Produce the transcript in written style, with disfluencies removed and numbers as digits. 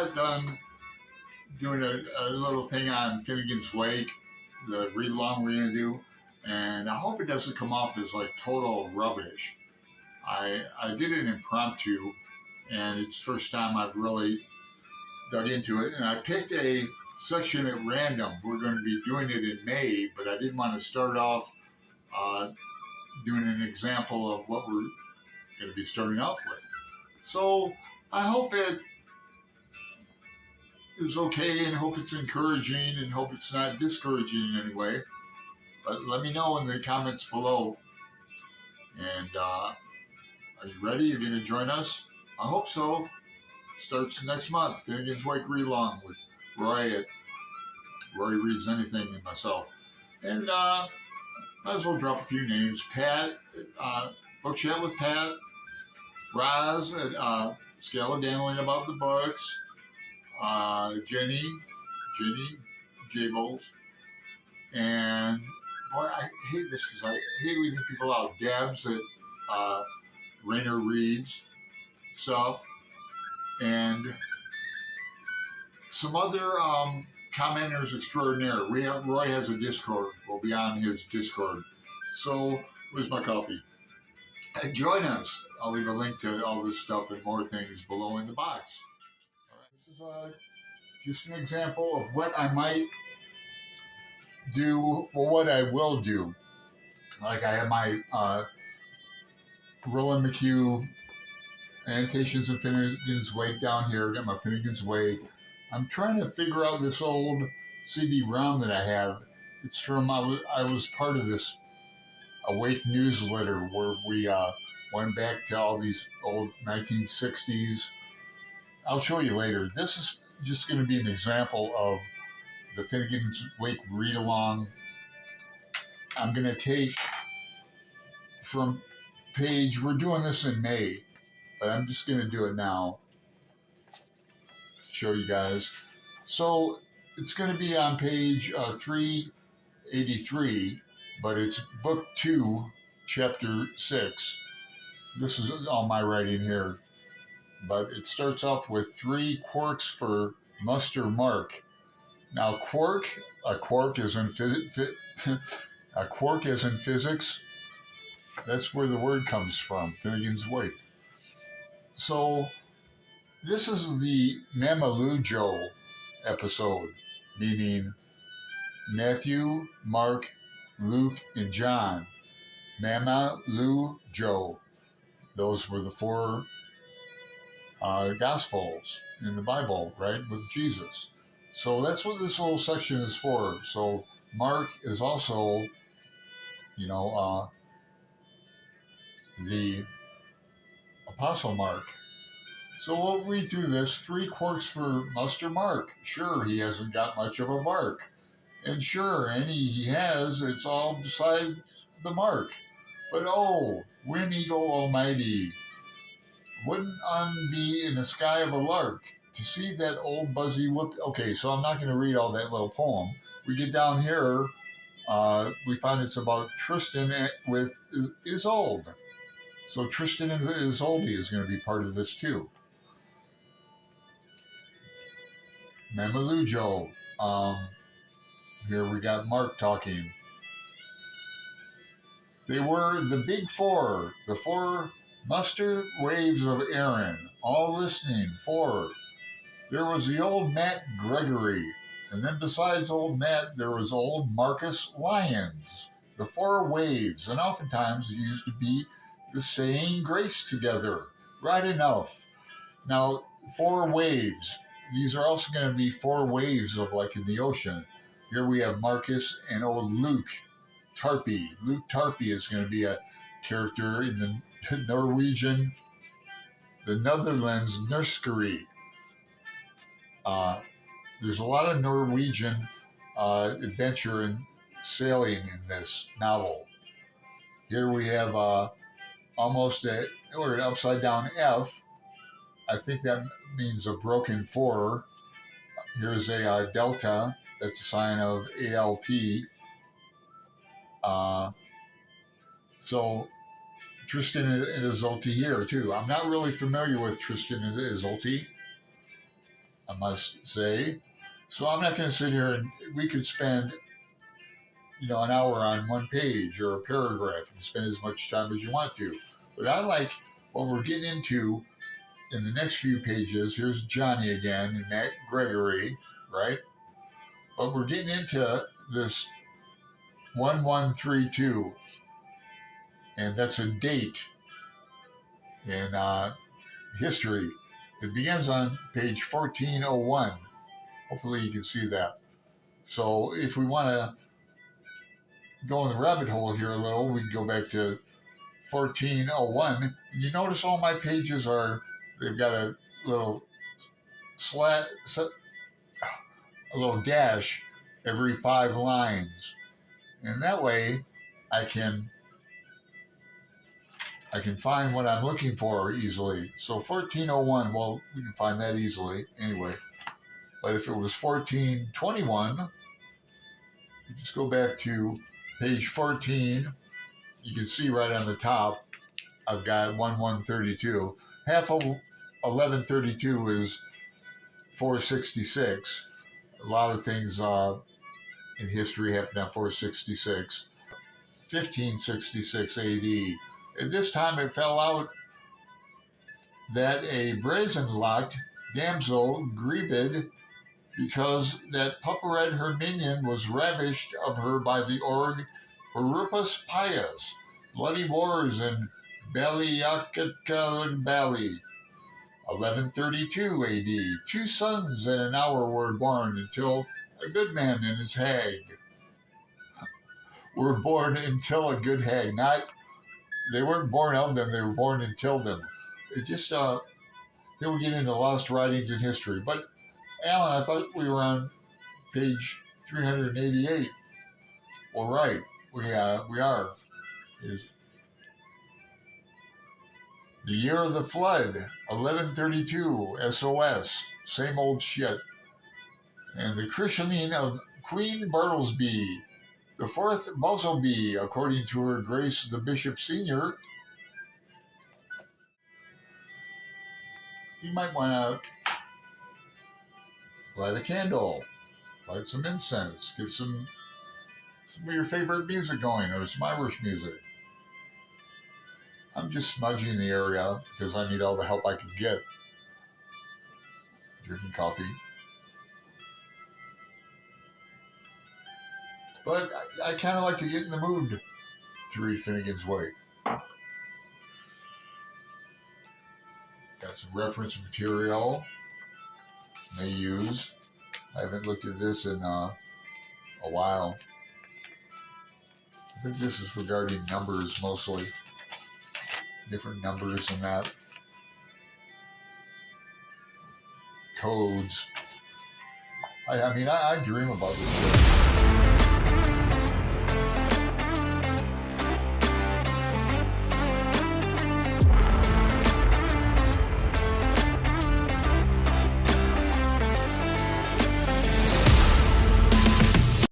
got done doing a little thing on Finnegans Wake, the read along we're going to do, and I hope it doesn't come off as like total rubbish. I did an impromptu, and it's the first time I've really dug into it, and I picked a section at random. We're going to be doing it in May, but I didn't want to start off doing an example of what we're going to be starting off with. So I hope it is okay, and hope it's encouraging, and hope it's not discouraging in any way. But let me know in the comments below. And are you ready? You're going to join us? I hope so. Starts next month. Finnegans Wake Read Along with Roy at Roy Reads Anything and myself. And might as well drop a few names. Pat, Book Chat with Pat. Roz at Scaladaddling About the Books. Jenny Jables. And boy, I hate this because I hate leaving people out. Debs at Rainer Reads stuff. And some other commenters extraordinaire. Roy has a Discord. We'll be on his Discord. So, where's my coffee? Join us. I'll leave a link to all this stuff and more things below in the box. All right. This is just an example of what I might do, or what I will do. Like I have my Roland McHugh Annotations of Finnegans Wake down here. I got my Finnegans Wake. I'm trying to figure out this old CD-ROM that I have. It's from, I was part of this Awake newsletter where we went back to all these old 1960s. I'll show you later. This is just going to be an example of the Finnegans Wake read-along. I'm going to take from page, we're doing this in May, but I'm just going to do it now to show you guys. So it's going to be on page 383, but it's book 2, chapter 6. This is all my writing here, but it starts off with 3 quarks for Muster Mark. Now, a quark is in a quark is in physics. That's where the word comes from, Finnegans Wake. So this is the Mamalujo episode, meaning Matthew, Mark, Luke, and John. Mamalujo. Those were the 4 Gospels in the Bible, right, with Jesus. So that's what this whole section is for. So Mark is also, the Apostle Mark. So we'll read through this. 3 quarks for Muster Mark. Sure, he hasn't got much of a bark. And sure, any he has, it's all beside the mark. But oh, Wind Eagle Almighty, wouldn't be in the sky of a lark to see that old buzzy whoop. Okay, so I'm not going to read all that little poem. We get down here, we find it's about Tristan with Isolde. So Tristan and Isolde is going to be part of this too. Mamalujo. Here we got Mark talking. They were the big 4, the 4 muster waves of Aaron, all listening. 4. There was the old Matt Gregory, and then besides old Matt, there was old Marcus Lyons. The 4 waves, and oftentimes it used to be the saying grace together. Right enough. Now, 4 waves. These are also going to be 4 waves of like in the ocean. Here we have Marcus and old Luke Tarpey. Luke Tarpey is going to be a character in the Norwegian, the Netherlands nursery. There's a lot of Norwegian adventure and sailing in this novel. Here we have almost an upside down F. I think that means a broken 4. Here's a delta. That's a sign of ALP. So Tristan and Isolde here too. I'm not really familiar with Tristan and Isolde. I must say. So I'm not going to sit here and we could spend, an hour on one page or a paragraph and spend as much time as you want to. But I like what we're getting into in the next few pages. Here's Johnny again and Matt Gregory, right? But we're getting into this 1132, and that's a date in history. It begins on page 1401. Hopefully you can see that. So if we want to go in the rabbit hole here a little, we can go back to 1401. You notice all my pages they've got a little a little dash every 5 lines. And that way I can find what I'm looking for easily. So 1401, well, we can find that easily anyway. But if it was 1421, you just go back to page 14. You can see right on the top, I've got 1132. Half of 1132 is 466. A lot of things in history happened on 466. 1566 AD. At this time, it fell out that a brazen-locked damsel grieved because that Pupperet her minion was ravished of her by the org Horupus Pius. Bloody wars in Baliacaca Bali. 1132 AD. 2 sons in an hour were born until a good man and his hag. Were born until a good hag. They weren't born of them, they were born until them. It just, they were getting into lost writings in history. But, Alan, I thought we were on page 388. Well, right, we are. The year of the flood, 1132, SOS, same old shit. And the christening of Queen Bartlesby, the 4th Buzzleby, according to her Grace the Bishop Senior. You might want to light a candle, light some incense, get some of your favorite music going, or some Irish music. I'm just smudging the area because I need all the help I can get. Drinking coffee. But I kind of like to get in the mood to read Finnegans Wake. Got some reference material may use. I haven't looked at this in a while. I think this is regarding numbers mostly. Different numbers and that. Codes. I mean, I dream about this shit.